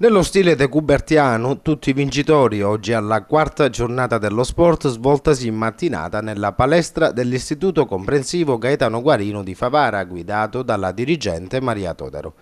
Nello stile decubertiano, tutti i vincitori oggi alla quarta giornata dello sport svoltasi in mattinata nella palestra dell'Istituto Comprensivo Gaetano Guarino di Favara, guidato dalla dirigente Maria Todaro.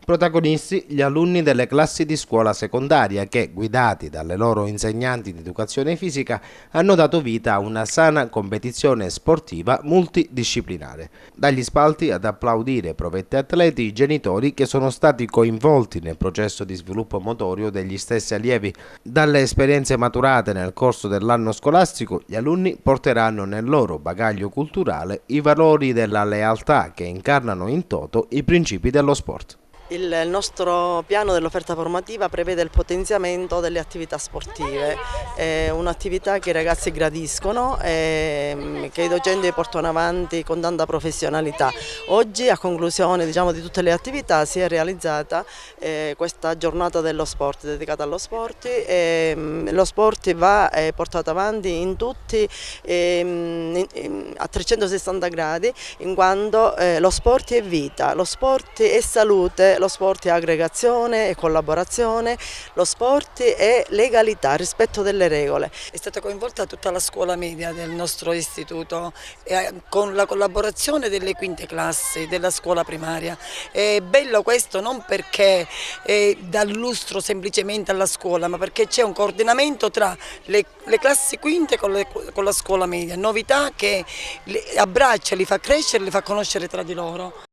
Protagonisti gli alunni delle classi di scuola secondaria che, guidati dalle loro insegnanti di educazione fisica, hanno dato vita a una sana competizione sportiva multidisciplinare. Dagli spalti ad applaudire provetti atleti i genitori che sono stati coinvolti nel processo di sviluppo motorio degli stessi allievi. Dalle esperienze maturate nel corso dell'anno scolastico, gli alunni porteranno nel loro bagaglio culturale i valori della lealtà che incarnano in toto i principi dello sport. Il nostro piano dell'offerta formativa prevede il potenziamento delle attività sportive, è un'attività che i ragazzi gradiscono e che i docenti portano avanti con tanta professionalità. Oggi, a conclusione di tutte le attività, si è realizzata questa giornata dello sport, dedicata allo sport. Lo sport va portato avanti in tutti, a 360 gradi, in quanto lo sport è vita, lo sport è salute, lo sport è aggregazione, è collaborazione, lo sport è legalità, rispetto delle regole. È stata coinvolta tutta la scuola media del nostro istituto con la collaborazione delle quinte classi della scuola primaria. È bello questo non perché dà lustro semplicemente alla scuola, ma perché c'è un coordinamento tra le classi quinte con la scuola media, novità che li abbraccia, li fa crescere, li fa conoscere tra di loro.